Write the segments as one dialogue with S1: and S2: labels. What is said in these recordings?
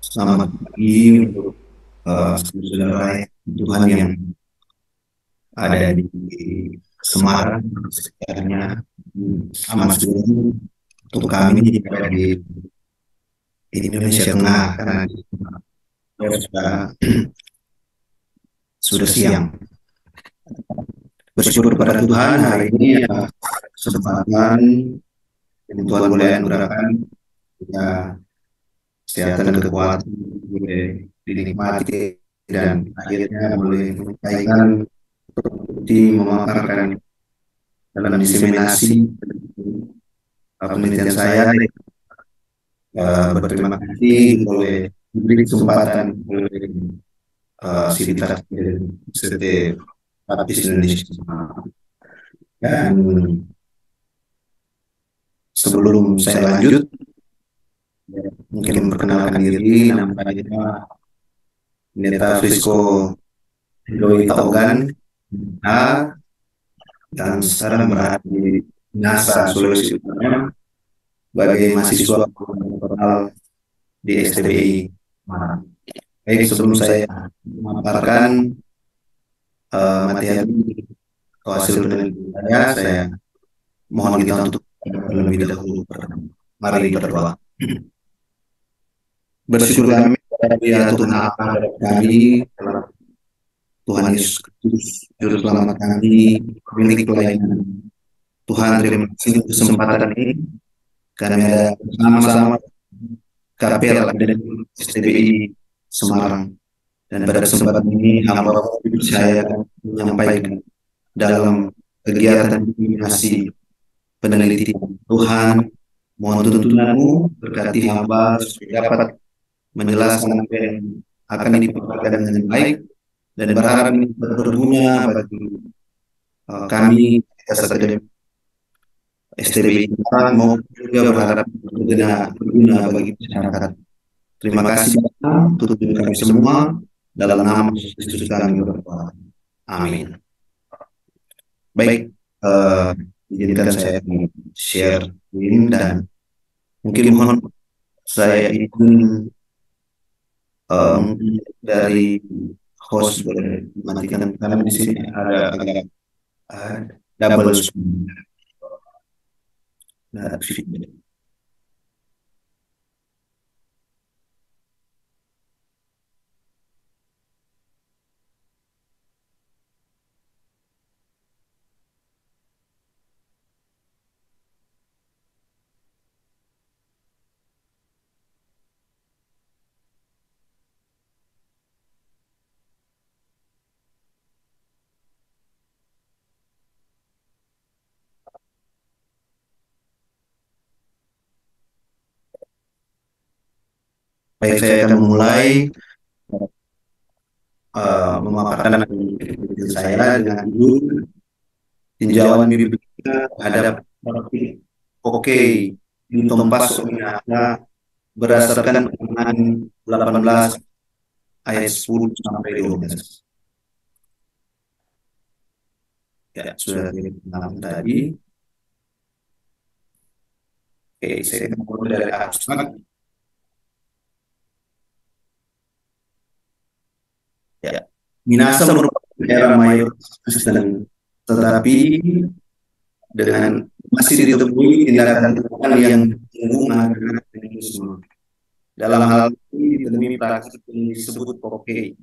S1: Selamat pagi untuk saudara Tuhan yang ada di Semarang, sekitarnya. Selamat siang untuk kami yang ada di Indonesia Tengah, karena di sana sudah siang. Bersyukur kepada Tuhan hari ini ya, kesempatan yang Tuhan boleh anugerahkan kita kesehatan dan kekuatan boleh dinikmati dan akhirnya boleh menyampaikan seperti memaparkan dalam diseminasi penelitian saya. Berterima kasih boleh diberi kesempatan oleh Sivitas University Baptis Indonesia. Dan sebelum saya lanjut, mungkin memperkenalkan diri, nama saya Pendeta Frisco Doi Taogan, dan sekarang berada di NASA Sulawesi Utara sebagai mahasiswa doktoral di STBI. Baik, sebelum saya memaparkan materi atau hasil penelitian saya mohon kita untuk terlebih dahulu. Mari berdoa. Bersyukur kami ya Tuhan Allah kami, Tuhan Yesus Kristus, Juru Selamat kami, milik pelayanan. Tuhan, terima kasih untuk kesempatan ini. Kami ada bersama-sama KPL dan STBI Semarang. Dan pada kesempatan ini, hamba saya menyampaikan dalam kegiatan diseminasi penelitian. Tuhan, mohon tuntunanmu berkati hamba supaya dapat menjelaskan apa yang akan dipaparkan dengan baik, dan berharap ini berguna bagi kami akademik STBI maupun juga berharap berguna bagi masyarakat. Terima kasih untuk kami semua, dalam nama Yesus Kristus kami berdoa. Amin. Baik, izinkan saya share ini, dan mungkin mohon saya izin dari host boleh matikan, karena di sini ada agak double screen. Nah, baik, saya akan memulai memaparkan penelitian saya dengan judul tinjauan biblia terhadap praktik oke di Tompas Ominaka berdasarkan Ulangan 18 ayat 10 sampai 12. Ya, sudah dikenal tadi. Oke, saya akan mulai dari abstrak. Ya, Minasa merupakan daerah mayoritas Kristen, tetapi dengan masih ditemui tindakan-tindakan yang mengguna dengan Hinduisme. Dalam hal ini demi praktik yang disebut Poke.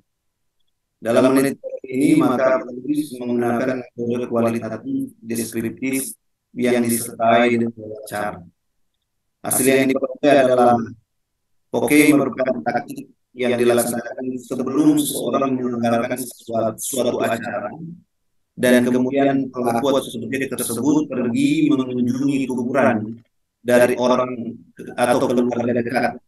S1: Dalam penelitian ini maka penulis menggunakan metode kualitatif deskriptif yang disertai dengan wawancara. Hasil yang diperoleh adalah Poke merupakan taktik yang dilaksanakan sebelum seseorang menyelenggarakan suatu acara, dan kemudian pelaku atau subjek tersebut pergi mengunjungi kuburan dari orang atau keluarga dekat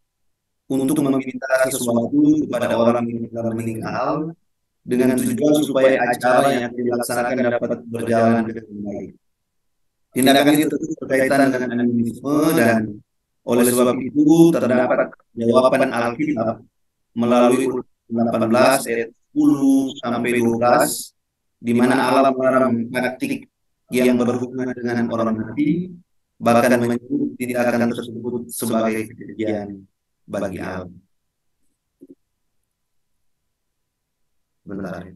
S1: untuk meminta sesuatu kepada orang yang telah meninggal, dengan tujuan supaya acara yang dilaksanakan dapat berjalan dengan baik. Tindakan itu berkaitan dengan animisme, dan oleh sebab itu terdapat jawaban Alkitab melalui 18 ayat 10 sampai 12, di mana Allah melarang praktik yang berhubungan dengan orang mati, bahkan menyebut tindakan tersebut sebagai kejadian bagi Allah. Bentar.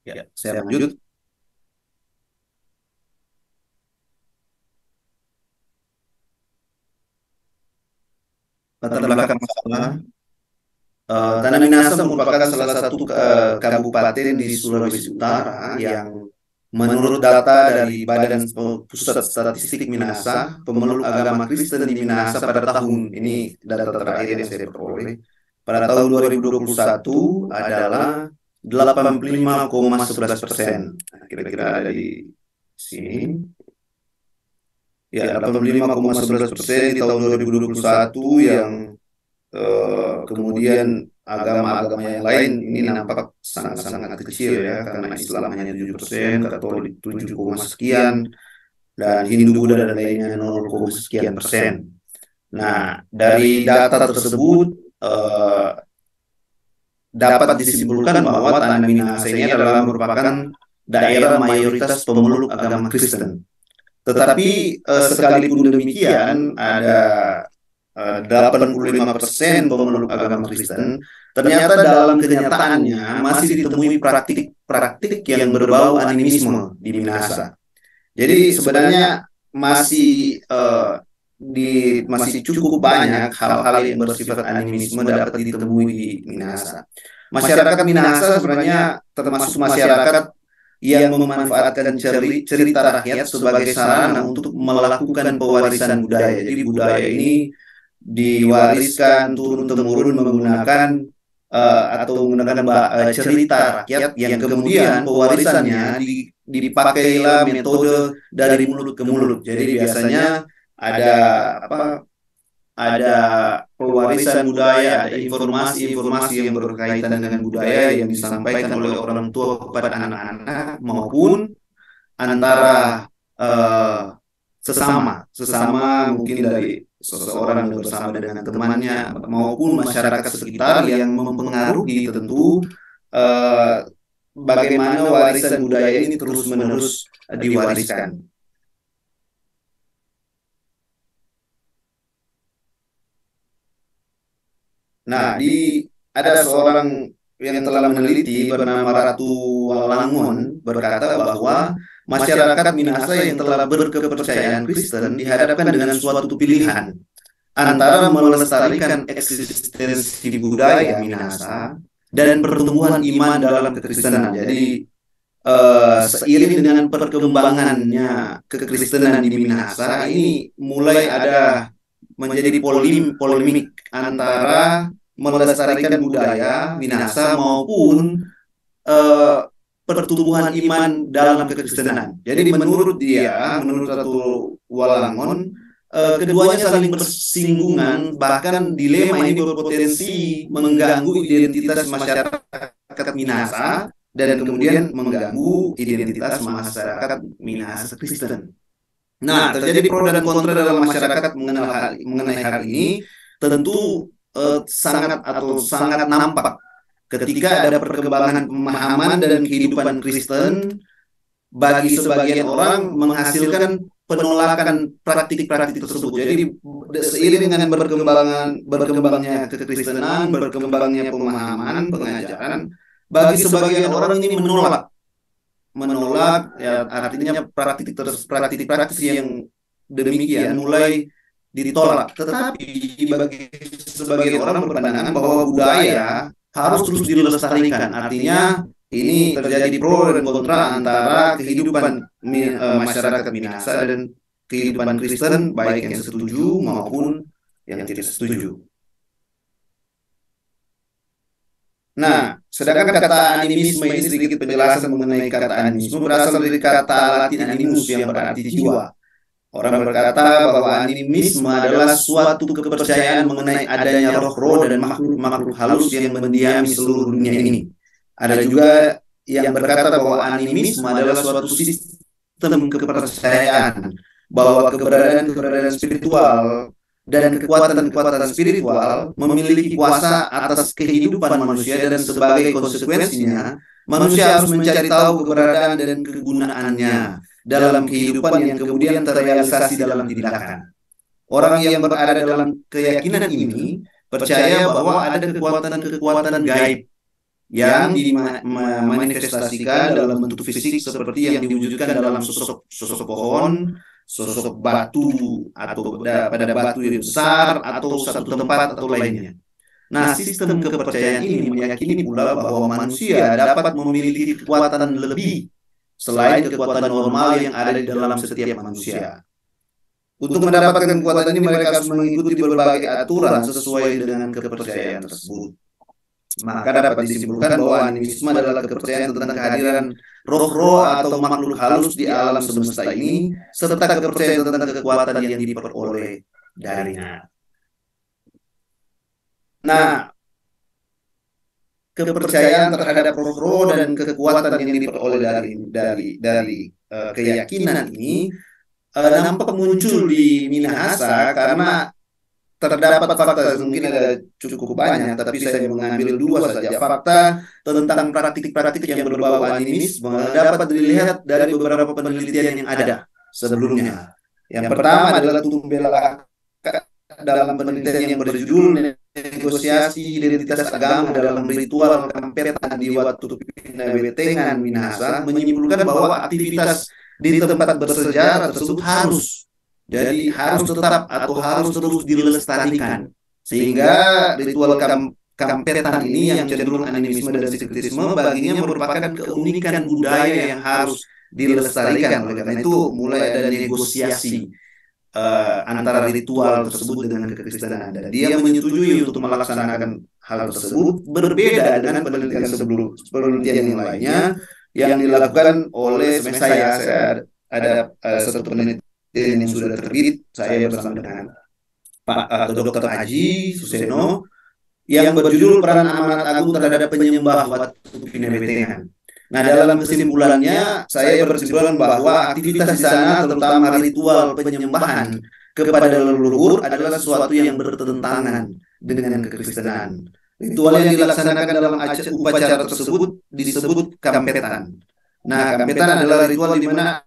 S1: Ya, saya lanjut. Latar belakang masalah. Tanah Minahasa merupakan salah satu kabupaten di Sulawesi Utara yang menurut data dari Badan Pusat Statistik Minahasa, pemeluk agama Kristen di Minahasa pada tahun ini data terakhir yang saya peroleh pada tahun 2021 adalah 85,11%. Nah, kira-kira ada di sini. Ya, 85,11% di tahun 2021 yang kemudian agama-agama yang lain ini nampak sangat-sangat kecil ya, karena Islam hanya 7%, Katolik 7, sekian, dan Hindu Buddha dan lainnya 0, sekian persen. Nah, dari data tersebut dapat disimpulkan bahwa Tanah Minahasa ini adalah merupakan daerah mayoritas pemeluk agama Kristen. Tetapi sekalipun demikian, ada 85% pemeluk agama Kristen, ternyata dalam kenyataannya masih ditemui praktik-praktik yang berbau animisme di Minahasa. Jadi sebenarnya masih cukup banyak hal-hal yang bersifat animisme dapat ditemui di Minahasa. Masyarakat Minahasa sebenarnya termasuk masyarakat yang memanfaatkan cerita rakyat sebagai sarana untuk melakukan pewarisan budaya. Jadi budaya ini diwariskan turun-temurun menggunakan atau menggunakan cerita rakyat yang kemudian pewarisannya dipakailah metode dari mulut ke mulut. Jadi biasanya ada apa? Ada pewarisan budaya, ada informasi-informasi yang berkaitan dengan budaya yang disampaikan oleh orang tua kepada anak-anak maupun antara eh, sesama mungkin dari seseorang yang bersama dengan temannya maupun masyarakat sekitar yang mempengaruhi tentu eh, bagaimana warisan budaya ini terus-menerus diwariskan. Nah, ada seorang yang telah meneliti bernama Ratu Walangon berkata bahwa masyarakat Minahasa yang telah berkepercayaan Kristen dihadapkan dengan suatu pilihan antara melestarikan eksistensi budaya Minahasa dan pertumbuhan iman dalam kekristenan. Jadi seiring dengan perkembangannya kekristenan di Minahasa ini mulai ada menjadi polemik antara melestarikan budaya Minahasa maupun eh, pertumbuhan iman dalam kekristenan. Jadi menurut Ratu Walangon, keduanya saling bersinggungan, bahkan dilema ini berpotensi mengganggu identitas masyarakat Minahasa dan kemudian mengganggu identitas masyarakat Minahasa Kristen. Nah, terjadi pro dan kontra dalam masyarakat mengenai hal ini tentu sangat nampak ketika ada perkembangan pemahaman dan kehidupan Kristen bagi sebagian orang menghasilkan penolakan praktik-praktik tersebut. Jadi seiring dengan berkembangnya kekristenan, berkembangnya pemahaman, pengajaran, bagi sebagian orang ini menolak ya artinya praktik-praktik yang demikian mulai ditolak. Tetapi bagi sebagian orang berpandangan bahwa budaya harus terus dilestarikan. Artinya ini terjadi pro dan kontra antara kehidupan masyarakat Minahasa dan kehidupan Kristen, baik yang setuju maupun yang tidak setuju. Nah, sedangkan kata animisme ini sedikit penjelasan mengenai kata animisme berasal dari kata Latin animus yang berarti jiwa. Orang berkata bahwa animisme adalah suatu kepercayaan mengenai adanya roh-roh dan makhluk-makhluk halus yang mendiami seluruh dunia ini. Ada juga yang berkata bahwa animisme adalah suatu sistem kepercayaan bahwa keberadaan spiritual dan kekuatan-kekuatan spiritual memiliki kuasa atas kehidupan manusia dan sebagai konsekuensinya manusia harus mencari tahu keberadaan dan kegunaannya. dalam kehidupan yang kemudian terrealisasi dalam tindakan. Orang yang berada dalam keyakinan ini percaya bahwa ada kekuatan-kekuatan gaib yang dimanifestasikan dalam bentuk fisik seperti yang diwujudkan dalam sosok pohon, sosok batu atau pada batu yang besar atau satu tempat atau lainnya. Nah, sistem kepercayaan ini meyakini pula bahwa manusia dapat memiliki kekuatan lebih selain kekuatan normal yang ada di dalam setiap manusia. Untuk mendapatkan kekuatan ini mereka harus mengikuti berbagai aturan sesuai dengan kepercayaan tersebut. Maka dapat disimpulkan bahwa animisme adalah kepercayaan tentang kehadiran roh-roh atau makhluk halus di alam semesta ini, serta kepercayaan tentang kekuatan yang diperoleh darinya. Nah, kepercayaan terhadap roh-roh dan kekuatan yang diperoleh dari keyakinan ini nampak muncul di Minahasa karena terdapat fakta, mungkin ada cukup banyak, tapi saya mengambil dua saja fakta tentang praktik-praktik yang berbau animisme dapat dilihat dari beberapa penelitian yang ada sebelumnya. Yang pertama adalah Tumbela dalam penelitian yang berjudul negosiasi identitas agama dalam ritual kampetan di Watu Pinabetengan Minahasa menyimpulkan bahwa aktivitas di tempat bersejarah tersebut harus tetap atau harus terus dilestarikan, sehingga ritual kampetan ini yang cenderung animisme dan sikritisme baginya merupakan keunikan budaya yang harus dilestarikan. Oleh karena itu mulai ada negosiasi antara ritual tersebut dengan kekristenan, dan dia menyetujui untuk melaksanakan hal tersebut, berbeda dengan penelitian yang lainnya yang dilakukan oleh saya ada satu penelitian yang sudah terbit, saya bersama dengan Pak Dr. Aji Suseno yang berjudul Peran Amanat Agung Terhadap Penyembah Watu Pinabetengan. Nah, dalam kesimpulannya saya berkesimpulan bahwa aktivitas di sana, terutama ritual penyembahan kepada leluhur, adalah sesuatu yang bertentangan dengan kekristenan. Ritual yang dilaksanakan dalam upacara tersebut disebut kampetan. Nah, kampetan adalah ritual di mana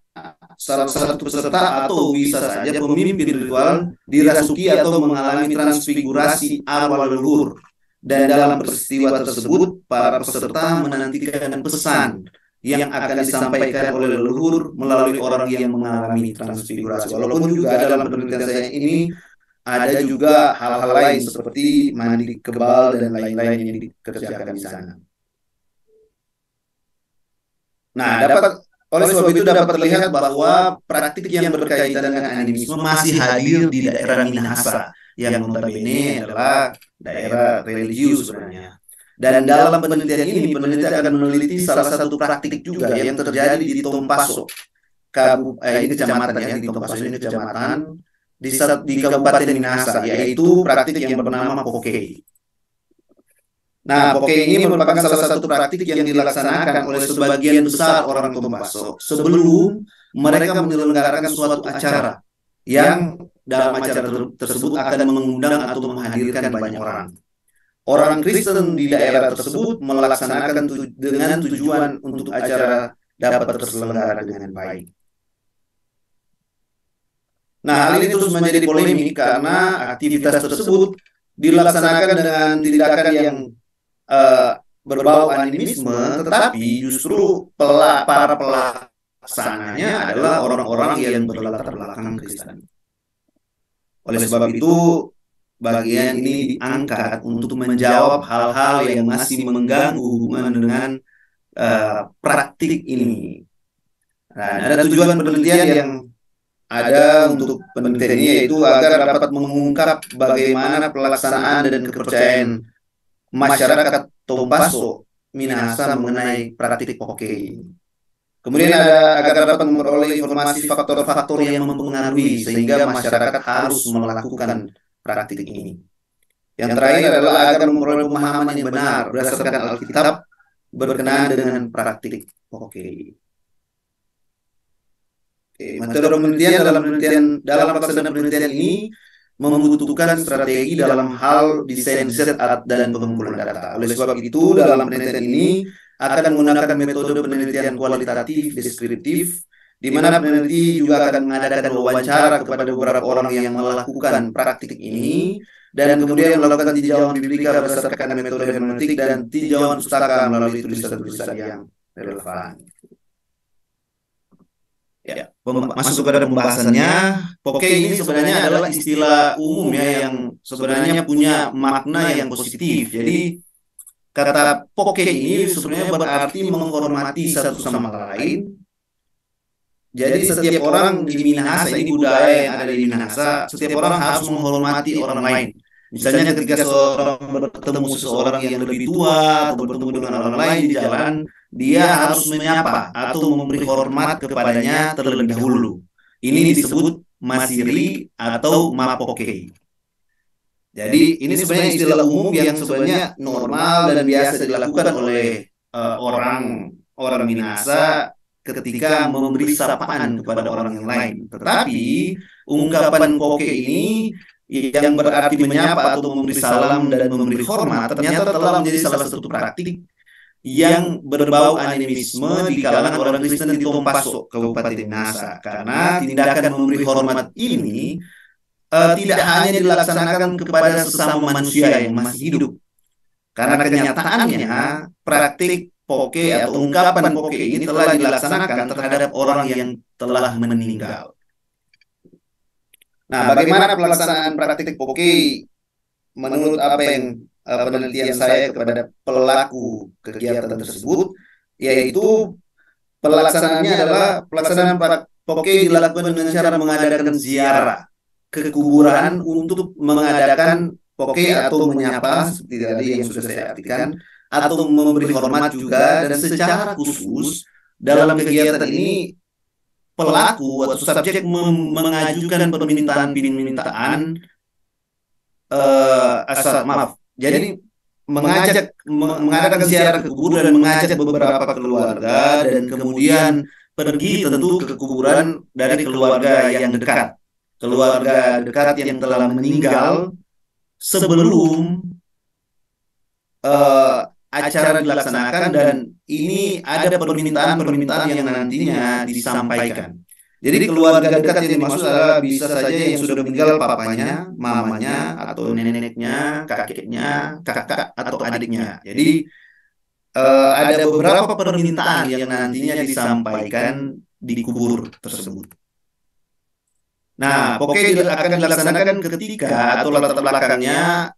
S1: salah satu peserta atau bisa saja pemimpin ritual dirasuki atau mengalami transfigurasi arwah leluhur. Dan dalam peristiwa tersebut, para peserta menantikan pesan yang akan disampaikan oleh leluhur melalui orang yang mengalami transfigurasi. Walaupun juga dalam penelitian saya ini ada juga hal-hal lain seperti mandi kebal dan lain-lain yang dikerjakan di sana. Nah, oleh sebab itu dapat terlihat bahwa praktik yang berkaitan dengan animisme masih hadir di daerah Minahasa, yang notabene adalah daerah religius sebenarnya. Dan dalam penelitian ini, peneliti akan meneliti salah satu praktik juga yang terjadi di Tompaso, ini kecamatan ya, di Tompaso ini kecamatan di Kabupaten Minahasa, yaitu praktik yang bernama Pokei. Nah, Pokei ini merupakan salah satu praktik yang dilaksanakan oleh sebagian besar orang Tompaso sebelum mereka menyelenggarakan suatu acara yang dalam acara tersebut akan mengundang atau menghadirkan banyak orang. Orang Kristen di daerah tersebut melaksanakan dengan tujuan untuk acara dapat terselenggara dengan baik. Nah, hal ini terus menjadi polemik karena aktivitas tersebut dilaksanakan dengan tindakan yang berbau animisme, tetapi justru para pelaksananya adalah orang-orang yang berlatar belakang Kristen. Oleh sebab itu, bagian ini diangkat untuk menjawab hal-hal yang masih mengganggu hubungan dengan praktik ini. Nah, ada tujuan penelitian yang ada untuk penelitian ini, yaitu agar dapat mengungkap bagaimana pelaksanaan dan kepercayaan masyarakat Tompaso Minahasa mengenai praktik Pokei. Kemudian agar dapat memperoleh informasi faktor-faktor yang mempengaruhi sehingga masyarakat harus melakukan praktik ini. Yang terakhir adalah agar memperoleh pemahaman yang benar berdasarkan Alkitab berkenaan dengan praktik Pokei. Metode penelitian dalam pelaksanaan penelitian ini membutuhkan strategi dalam hal desain riset dan pengumpulan data. Oleh sebab itu, dalam penelitian ini akan menggunakan metode penelitian kualitatif deskriptif di mana peneliti juga akan mengadakan wawancara kepada beberapa orang yang melakukan praktik ini, dan kemudian melakukan tinjauan biblika berdasarkan metode hermeneutik dan tinjauan pustaka melalui tulisan-tulisan yang relevan. Ya, masuk kepada pembahasannya. Poke ini sebenarnya adalah istilah umum ya yang sebenarnya punya makna yang positif. Jadi kata poke ini sebenarnya berarti menghormati satu sama lain. Jadi setiap orang di Minahasa, ini budaya yang ada di Minahasa, setiap orang harus menghormati orang lain. Misalnya ketika seorang bertemu seseorang yang lebih tua atau bertemu dengan orang lain di jalan, dia harus menyapa atau memberi hormat kepadanya terlebih dahulu. Ini disebut masiri atau mapoke. Jadi ini sebenarnya istilah umum yang sebenarnya normal dan biasa dilakukan oleh orang Minahasa ketika memberi sapaan kepada orang yang lain. Tetapi ungkapan poke ini yang berarti menyapa atau memberi salam dan memberi hormat ternyata telah menjadi salah satu praktik yang berbau animisme di kalangan orang Kristen di Tompaso, Kabupaten Minahasa. Karena tindakan memberi hormat ini tidak hanya dilaksanakan kepada sesama manusia yang masih hidup. Karena kenyataannya praktik poke atau ungkapan poke ini telah dilaksanakan terhadap orang yang telah meninggal. Nah, bagaimana pelaksanaan praktik poke menurut apa yang penelitian saya kepada pelaku kegiatan tersebut, yaitu pelaksanaannya adalah pelaksanaan poke dilakukan dengan cara mengadakan ziarah ke kuburan untuk mengadakan poke atau menyapa seperti tadi yang sudah saya artikan, atau memberi hormat juga. Dan secara khusus dalam kegiatan ini pelaku atau subjek mengajukan permintaan jadi mengadakan ziarah ke kuburan dan mengajak beberapa keluarga, dan kemudian pergi tentu ke kuburan dari keluarga yang dekat, yang telah meninggal sebelum acara dilaksanakan. Dan ini ada permintaan yang nantinya disampaikan. Jadi keluarga dekat yang dimaksud adalah bisa saja yang sudah meninggal, papanya, mamanya, atau neneknya, kakeknya, kakak, atau adiknya. Jadi ada beberapa permintaan yang nantinya disampaikan di kubur tersebut. Nah, poke akan dilaksanakan ketika atau latar belakangnya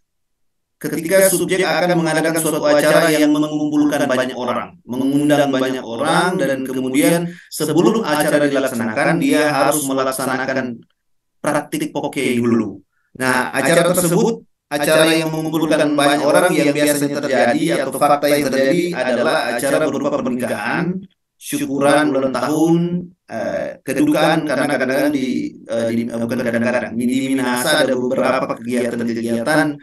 S1: ketika subjek akan mengadakan suatu acara yang mengumpulkan banyak orang, mengundang banyak orang, dan kemudian sebelum acara dilaksanakan dia harus melaksanakan praktik poke dulu. Nah, acara yang mengumpulkan banyak orang yang biasanya terjadi atau fakta yang terjadi adalah acara berupa pernikahan, syukuran ulang tahun, kedukaan, karena kadang-kadang bukan kadang-kadang di Minahasa ada beberapa kegiatan-kegiatan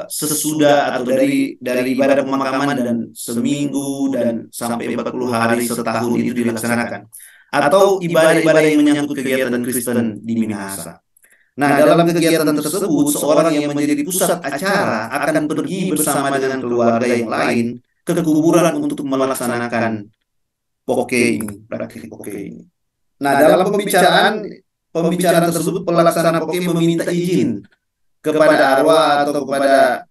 S1: sesudah atau dari ibadah pemakaman dan seminggu dan sampai 40 hari setahun itu dilaksanakan, atau ibadah-ibadah yang menyangkut kegiatan Kristen di Minahasa. Nah, dalam kegiatan tersebut seorang yang menjadi pusat acara akan pergi bersama dengan keluarga yang lain ke kuburan untuk melaksanakan poke ini, praktik poke ini. Nah, dalam pembicaraan tersebut pelaksana poke meminta izin kepada arwah atau kepada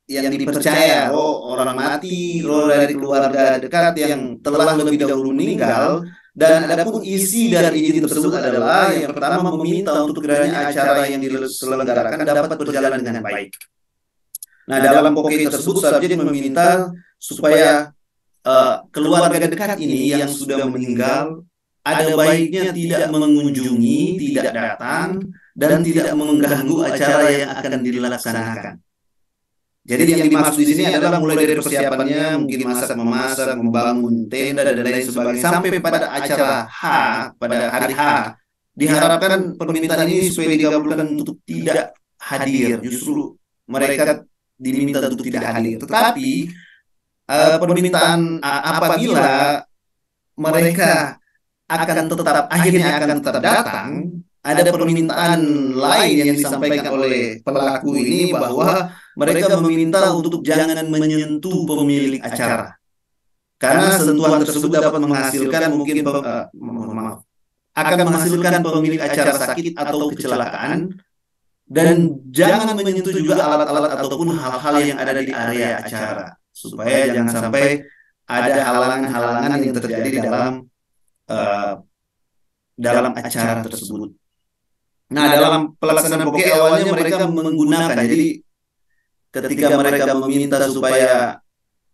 S1: yang dipercaya, orang mati, dari keluarga dekat yang telah lebih dahulu meninggal. Dan adapun isi dari izin tersebut adalah yang pertama meminta untuk kiranya acara yang diselenggarakan dapat berjalan dengan baik. Nah, dalam poke tersebut subjek meminta supaya keluarga dekat ini yang sudah meninggal ada baiknya tidak mengunjungi, tidak datang, dan tidak mengganggu acara yang akan dilaksanakan. Jadi yang dimaksud di sini adalah mulai dari persiapannya, mungkin memasak, membangun tenda dan lain sebagainya, sampai pada acara pada hari H. Diharapkan permintaan ini supaya dikabulkan untuk tidak hadir. Justru mereka diminta untuk tidak hadir. Tetapi permintaan apabila mereka akhirnya akan tetap datang, ada permintaan lain yang disampaikan oleh pelaku ini bahwa mereka meminta untuk jangan menyentuh pemilik acara. karena sentuhan tersebut dapat menghasilkan maaf, akan menghasilkan pemilik acara sakit atau kecelakaan, dan jangan menyentuh juga alat-alat ataupun hal-hal yang ada di area acara supaya jangan sampai ada halangan-halangan yang terjadi eh, dalam acara tersebut. Nah, dalam pelaksanaan poke awalnya mereka menggunakan, jadi ketika mereka meminta supaya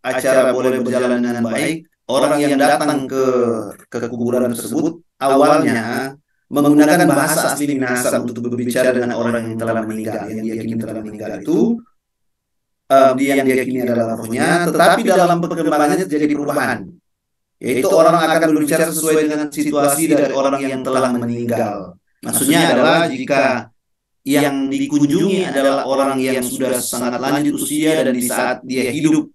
S1: acara boleh berjalan dengan baik, orang yang datang ke kuburan tersebut awalnya menggunakan bahasa asli Minahasa untuk berbicara dengan orang yang telah meninggal, yang diyakini telah meninggal itu, dia yang diyakini adalah rohnya, tetapi dalam perkembangannya terjadi perubahan, yaitu orang akan berbicara sesuai dengan situasi dari orang yang telah meninggal. Maksudnya adalah jika yang dikunjungi adalah orang yang sudah sangat lanjut usia dan di saat dia hidup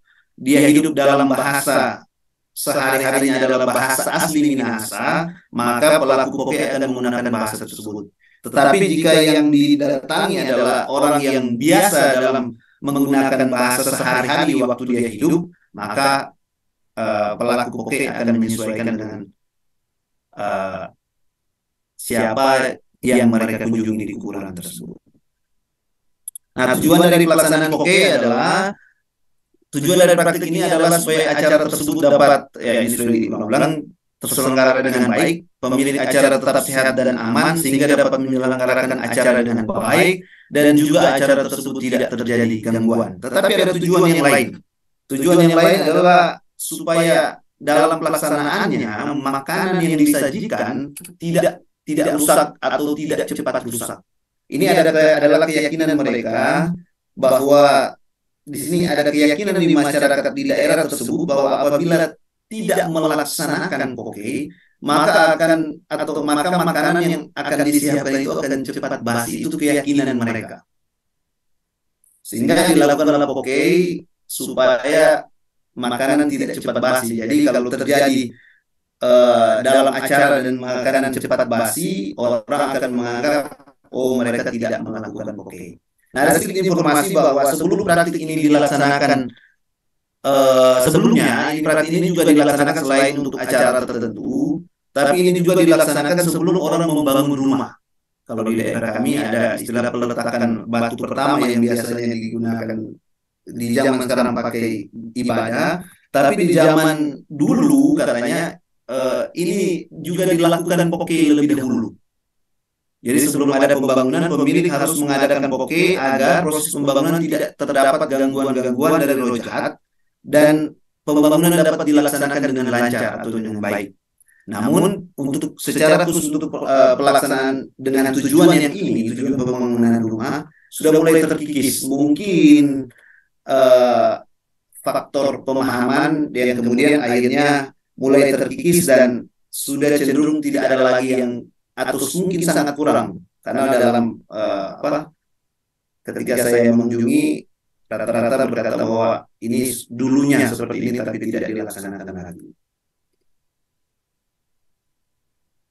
S1: dalam bahasa sehari-harinya adalah bahasa asli Minahasa, maka pelaku poke akan menggunakan bahasa tersebut. Tetapi jika yang didatangi adalah orang yang biasa dalam menggunakan bahasa sehari-hari waktu dia hidup, maka pelaku poke akan menyesuaikan dengan uh, siapa yang mereka kunjungi di kuburan tersebut. Nah, tujuan dari pelaksanaan poke adalah tujuan dari praktik ini adalah supaya acara tersebut dapat, ya ini sudah diulang-ulang, terselenggara dengan baik, pemilik acara tetap sehat dan aman sehingga dapat menyelenggarakan acara dengan baik, dan juga acara tersebut tidak terjadi gangguan. Tetapi ada tujuan yang lain. Tujuan yang lain adalah supaya dalam pelaksanaannya makanan yang disajikan tidak rusak atau tidak cepat rusak. Ini adalah keyakinan mereka bahwa di sini ada keyakinan di masyarakat di daerah tersebut bahwa apabila tidak melaksanakan poke, maka makanan yang akan disiapkan itu akan cepat basi. Itu keyakinan mereka. Sehingga dilakukan dalam poke supaya makanan tidak cepat basi. Jadi kalau terjadi dalam acara dan makanan cepat basi, orang akan menganggap oh mereka tidak melakukan poke. Nah, ada sedikit informasi bahwa sebelum praktik ini dilaksanakan, sebelumnya praktik ini juga dilaksanakan selain untuk acara tertentu, tapi ini juga dilaksanakan sebelum orang membangun rumah. Kalau di daerah kami ada istilah peletakan batu pertama yang biasanya digunakan di zaman sekarang pakai ibadah, tapi di zaman dulu katanya ini juga dilakukan poke lebih dahulu. Jadi sebelum ada pembangunan, pemilik harus mengadakan poke agar proses pembangunan tidak terdapat gangguan-gangguan dari roh jahat dan pembangunan dapat dilaksanakan dengan lancar atau dengan baik. Namun untuk secara khusus untuk pelaksanaan dengan tujuan yang ini, tujuan pembangunan rumah sudah mulai terkikis. Mungkin faktor pemahaman dan kemudian akhirnya mulai terkikis dan sudah cenderung tidak ada lagi yang, atau mungkin sangat kurang, karena dalam ketika saya mengunjungi rata-rata berkata bahwa ini dulunya seperti ini tapi tidak dilaksanakan lagi.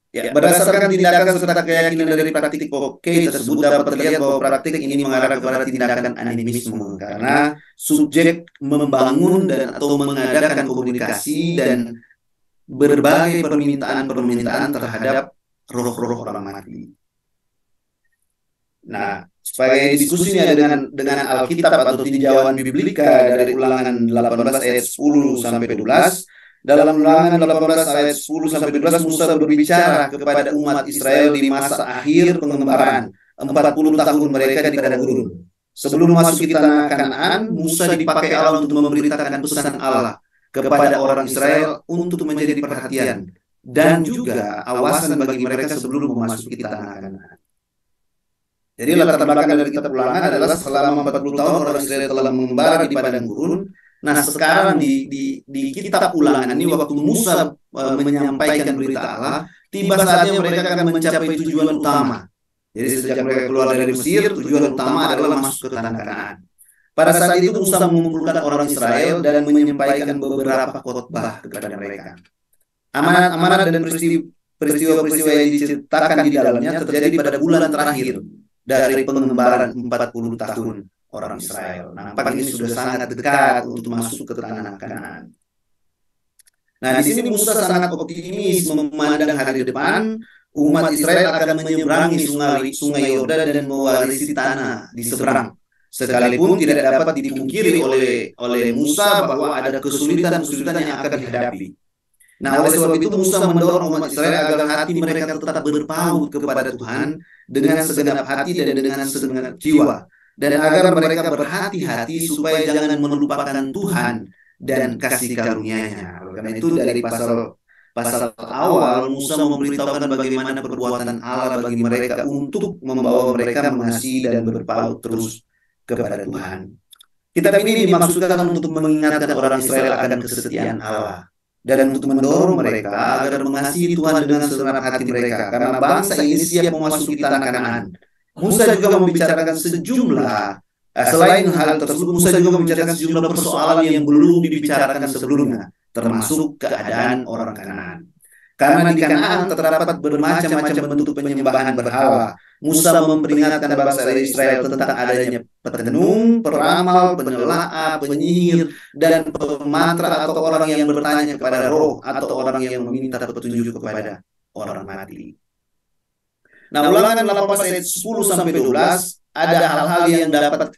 S1: Ya, berdasarkan tindakan serta keyakinan dari praktik poke tersebut dapat terlihat bahwa praktik ini mengarah kepada tindakan animisme karena subjek membangun dan atau mengadakan komunikasi dan berbagai permintaan terhadap roh-roh orang mati. Nah, sebagai diskusi ini dengan Alkitab atau tinjauan Biblika dari Ulangan 18 ayat 10 sampai 12. Dalam Ulangan 18 ayat 10 sampai 12, Musa berbicara kepada umat Israel di masa akhir pengembaraan 40 tahun mereka di padang gurun. Sebelum masuk ke tanah Kanaan, Musa dipakai Allah untuk memberitakan pesan Allah kepada orang Israel untuk menjadi perhatian dan juga awasan bagi mereka sebelum memasuki tanah Kanaan. Jadi latar belakang dari kitab Ulangan adalah selama 40 tahun orang Israel telah mengembara di padang gurun. Nah, sekarang di kitab Ulangan ini waktu Musa menyampaikan berita Allah, tiba saatnya mereka akan mencapai tujuan utama. Jadi sejak mereka keluar dari Mesir, tujuan utama adalah masuk ke tanah Kanaan. Pada saat itu Musa mengumpulkan orang Israel dan menyampaikan beberapa khotbah kepada mereka. Amanat dan peristiwa-peristiwa yang diceritakan di dalamnya terjadi pada bulan terakhir dari pengembaraan 40 tahun orang Israel. Nampaknya ini sudah sangat dekat untuk masuk ke tanah Kanaan. Nah, di sini Musa sangat optimis memandang hari depan umat Israel akan menyeberangi sungai Yordan dan mewarisi tanah di seberang. Sekalipun tidak dapat dipungkiri oleh Musa bahwa ada kesulitan-kesulitan yang akan dihadapi. Nah, oleh sebab itu Musa mendorong umat Israel agar hati mereka tetap berpaut kepada Tuhan dengan segenap hati dan dengan segenap jiwa. Dan agar mereka berhati-hati supaya jangan melupakan Tuhan dan kasih karunia-Nya. Oleh karena itu dari pasal pasal awal Musa memberitahukan bagaimana perbuatan Allah bagi mereka untuk membawa mereka mengasihi dan berpaut terus kepada Tuhan. Kitab ini dimaksudkan untuk mengingatkan orang Israel akan kesetiaan Allah dan untuk mendorong mereka agar mengasihi Tuhan dengan segenap hati mereka karena bangsa ini siap memasuki tanah Kanaan. Musa juga membicarakan selain hal tersebut, Musa juga membicarakan sejumlah persoalan yang belum dibicarakan sebelumnya, termasuk keadaan orang Kanaan. Karena di Kanaan terdapat bermacam-macam bentuk penyembahan berhala. Musa memperingatkan bangsa Israel tentang adanya petenung, peramal, penelaah, penyihir, dan pemantra atau orang yang bertanya kepada roh atau orang yang meminta petunjuk kepada orang mati. Nah, Ulangan 18 ayat 10 sampai 12 ada hal-hal yang dapat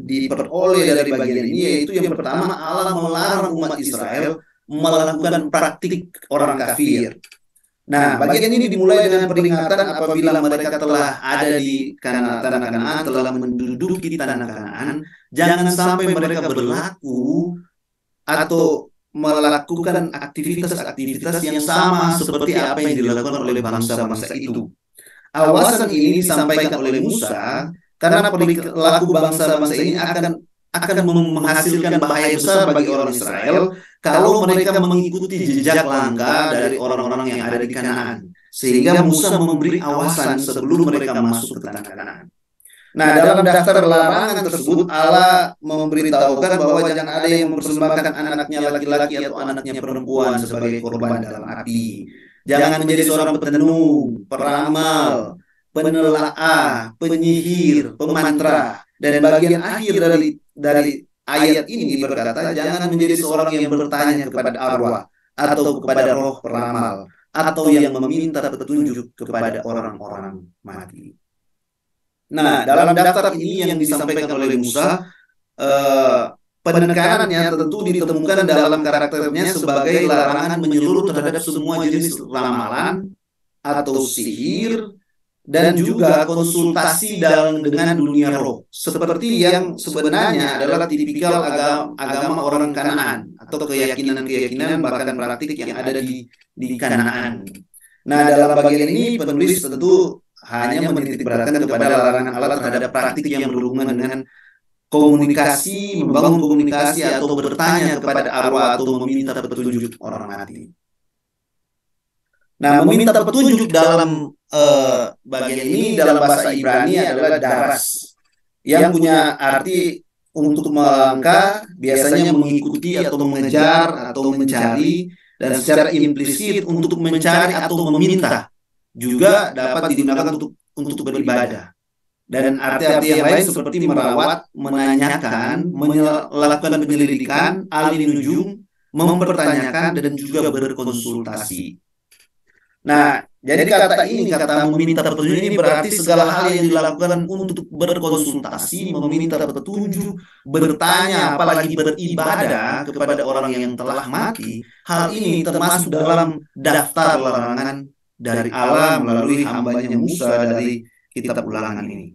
S1: diperoleh dari bagian ini, yaitu yang pertama Allah melarang umat Israel melakukan praktik orang kafir. Nah, bagian ini dimulai dengan peringatan apabila mereka telah ada di tanah Kanaan, telah menduduki tanah Kanaan, jangan sampai mereka berlaku atau melakukan aktivitas-aktivitas yang sama seperti apa yang dilakukan oleh bangsa-bangsa itu. Awasan ini disampaikan oleh Musa karena perilaku bangsa-bangsa ini akan menghasilkan bahaya besar bagi orang Israel kalau mereka mengikuti jejak langkah dari orang-orang yang ada di Kanaan. Sehingga Musa memberi awasan sebelum mereka masuk ke tanah Kanaan. Nah, dalam daftar larangan tersebut Allah memberitahukan bahwa jangan ada yang mempersembahkan anaknya laki-laki atau anaknya perempuan sebagai korban dalam api. Jangan menjadi seorang petenung, peramal, penelaah, penyihir, pemantra. Dan bagian akhir dari ayat ini berkata, jangan menjadi seorang yang bertanya kepada arwah atau kepada roh peramal atau yang meminta petunjuk kepada orang-orang mati. Nah, dalam daftar ini yang disampaikan oleh Musa, penekanannya tentu ditemukan dalam karakternya sebagai larangan menyeluruh terhadap semua jenis ramalan atau sihir dan juga konsultasi dengan dunia roh, seperti yang sebenarnya adalah tipikal agama orang Kanaan atau keyakinan-keyakinan bahkan praktik yang ada di Kanaan. Nah, dalam bagian ini penulis tentu hanya menitik beratkan kepada larangan Allah terhadap praktik yang berhubungan dengan komunikasi, membangun komunikasi atau bertanya kepada arwah atau meminta petunjuk orang mati. Nah, meminta petunjuk dalam bagian ini dalam bahasa Ibrani adalah daras, yang punya arti untuk melangkah, biasanya mengikuti atau mengejar atau mencari, dan secara implisit untuk mencari atau meminta. Juga dapat digunakan untuk beribadah. Dan arti-arti yang lain seperti merawat, menanyakan, melakukan penyelidikan, alih nujum, mempertanyakan, dan juga berkonsultasi. Nah, jadi kata meminta petunjuk ini berarti segala hal yang dilakukan untuk berkonsultasi, meminta petunjuk, bertanya, apalagi beribadah kepada orang yang telah mati. Hal ini termasuk dalam daftar larangan dari Allah melalui hambanya Musa dari kitab Ulangan ini.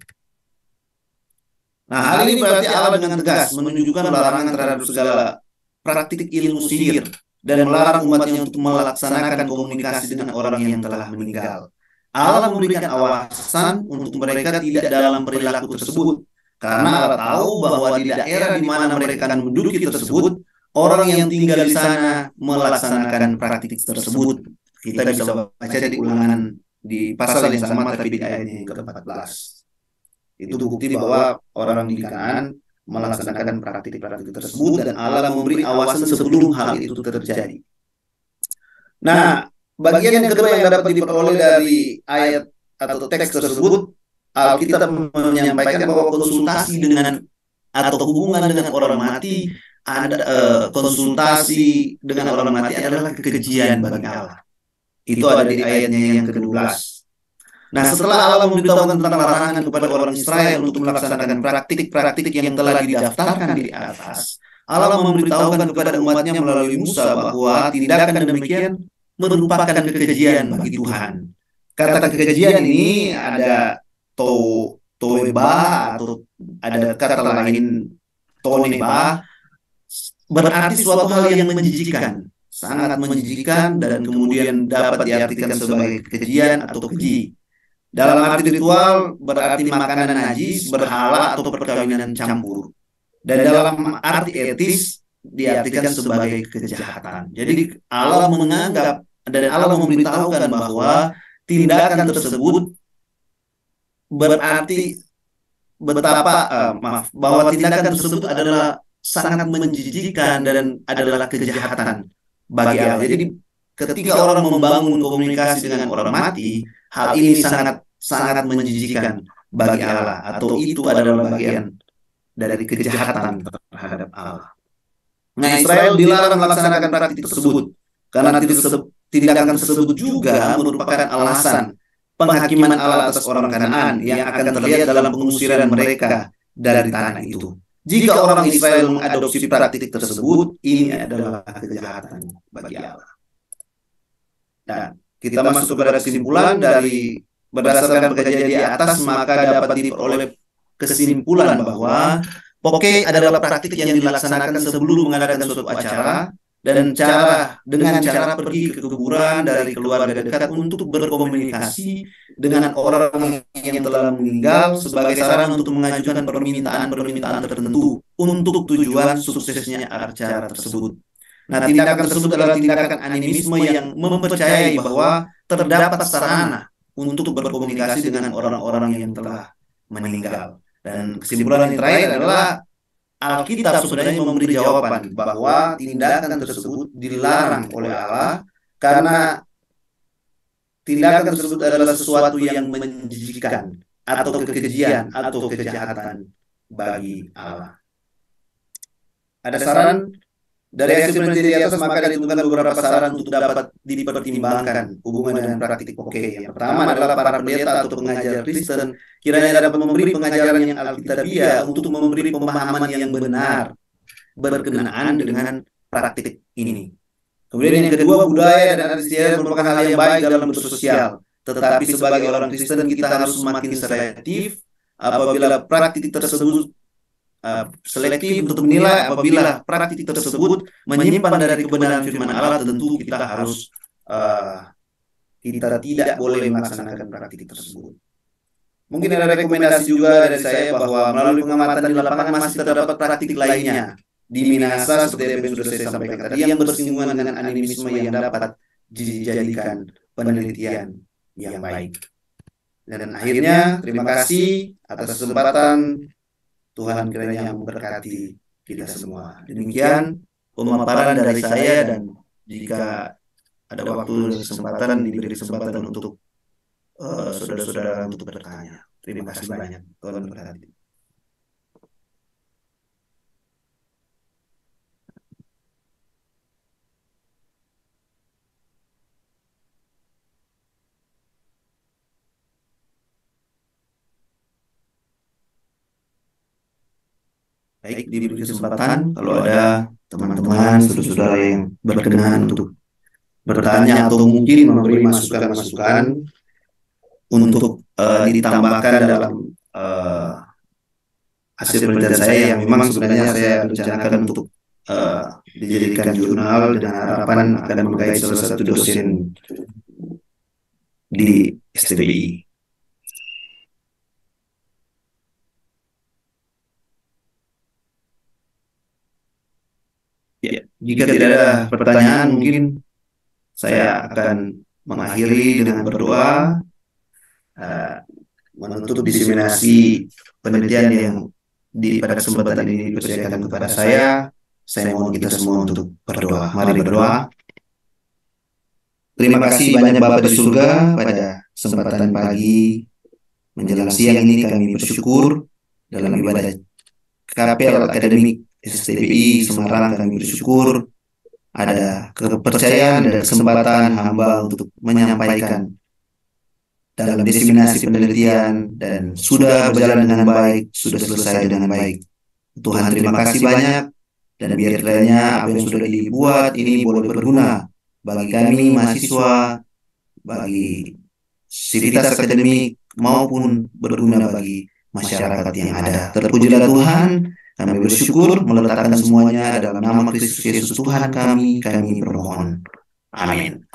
S1: Nah, hal ini berarti Allah dengan tegas menunjukkan larangan terhadap segala praktik ilmu sihir dan melarang umatnya untuk melaksanakan komunikasi dengan orang yang telah meninggal. Allah memberikan awasan untuk mereka tidak dalam perilaku tersebut, karena Allah tahu bahwa di daerah di mana mereka akan menduduki tersebut, orang yang tinggal di sana melaksanakan praktik tersebut. Kita bisa baca di Ulangan di pasal yang sama tapi di ayat yang ke-14. Itu bukti bahwa orang di Kanaan melaksanakan praktik-praktik tersebut dan Allah memberi awasan sebelum hal itu terjadi. Nah, bagian yang kedua yang dapat diperoleh dari ayat atau teks tersebut, Alkitab menyampaikan bahwa konsultasi dengan atau hubungan dengan orang mati ada konsultasi dengan orang mati adalah kekejian bagi Allah. Itu ada di ayatnya yang ke-12. Nah, setelah Allah memberitahukan tentang larangan kepada orang Israel untuk melaksanakan praktik-praktik yang telah didaftarkan di atas, Allah memberitahukan kepada umatnya melalui Musa bahwa tindakan demikian merupakan kekejian bagi Tuhan. Kata kekejian ini ada toeba atau ada kata lain toneba, berarti suatu hal yang menjijikan, sangat menjijikan dan kemudian dapat diartikan sebagai kekejian atau keji. Dalam arti ritual berarti makanan najis, berhala atau perkawinan campur. Dan dalam arti etis diartikan sebagai kejahatan. Jadi Allah menganggap dan Allah memberitahukan bahwa tindakan tersebut berarti bahwa tindakan tersebut adalah sangat menjijikan dan adalah kejahatan bagi Allah. Jadi ketika orang membangun komunikasi dengan orang mati, hal ini sangat sangat menjijikan bagi Allah, atau itu adalah bagian dari kejahatan terhadap Allah. Nah, Israel dilarang melaksanakan praktik tersebut karena tindakan tersebut juga merupakan alasan penghakiman Allah atas orang Kanaan yang akan terlihat dalam pengusiran mereka dari tanah itu. Jika orang Israel mengadopsi praktik tersebut, ini adalah kejahatan bagi Allah. Dan kita masuk kepada kesimpulan dari berdasarkan kajian di atas, maka dapat diperoleh kesimpulan bahwa poke adalah praktik yang dilaksanakan sebelum mengadakan suatu acara dan dengan cara pergi ke kuburan dari keluarga dekat untuk berkomunikasi dengan orang yang telah meninggal sebagai saran untuk mengajukan permintaan-permintaan tertentu untuk tujuan suksesnya acara tersebut. Nah, tindakan tersebut adalah tindakan animisme yang mempercayai bahwa terdapat sarana untuk berkomunikasi dengan orang-orang yang telah meninggal. Dan kesimpulan yang terakhir adalah Alkitab sebenarnya memberi jawaban bahwa tindakan tersebut dilarang oleh Allah karena tindakan tersebut adalah sesuatu yang menjijikan atau kekejian atau kejahatan bagi Allah. Ada saran dari hasil penelitian di atas, maka ditentukan beberapa saran untuk dapat dipertimbangkan hubungan dengan praktik poke. Yang pertama adalah para pendeta atau pengajar Kristen kiranya dapat memberi pengajaran yang alkitabiah untuk memberi pemahaman yang benar berkenaan dengan praktik ini. Kemudian yang kedua, budaya dan adat istiadat merupakan hal yang baik dalam bersosial. Tetapi sebagai orang Kristen kita harus semakin selektif apabila praktik tersebut selektif untuk menilai apabila praktik tersebut menyimpan dari kebenaran firman Allah. Tentu kita tidak boleh melaksanakan praktik tersebut. Mungkin ada rekomendasi juga dari saya bahwa melalui pengamatan di lapangan masih terdapat praktik lainnya di Minasa seperti yang sudah saya sampaikan tadi yang bersinggungan dengan animisme yang dapat dijadikan penelitian yang baik. Dan akhirnya terima kasih atas kesempatan. Tuhan kiranya memberkati kita semua. Demikian pemaparan dari saya, dan jika ada waktu dan kesempatan diberi kesempatan untuk saudara-saudara untuk bertanya. Terima kasih banyak. Tuhan memberkati. Baik, diberi kesempatan kalau ada teman-teman, saudara-saudara yang berkenan untuk bertanya atau mungkin memberi masukan-masukan untuk ditambahkan dalam hasil penelitian saya yang memang sebenarnya saya rencanakan untuk dijadikan jurnal dengan harapan akan menggait salah satu dosen di STBI. Ya, jika tidak ada pertanyaan, mungkin saya akan mengakhiri dengan berdoa menutup diseminasi penelitian yang pada kesempatan ini dipersilakan kepada saya. Saya mohon kita semua untuk berdoa. Mari berdoa. Terima kasih banyak Bapa di surga, pada kesempatan pagi menjelang siang ini kami bersyukur dalam ibadah Kapel Akademik STBI Semarang, kami bersyukur ada kepercayaan dan kesempatan hamba untuk menyampaikan dalam diseminasi penelitian dan sudah berjalan dengan baik, sudah selesai dengan baik. Tuhan terima kasih banyak dan biar kiranya apa yang sudah dibuat ini boleh berguna bagi kami mahasiswa, bagi sivitas akademik maupun berguna bagi masyarakat yang ada. Terpujilah Tuhan, kami bersyukur meletakkan semuanya dalam nama Kristus Yesus Tuhan kami bermohon. Amin.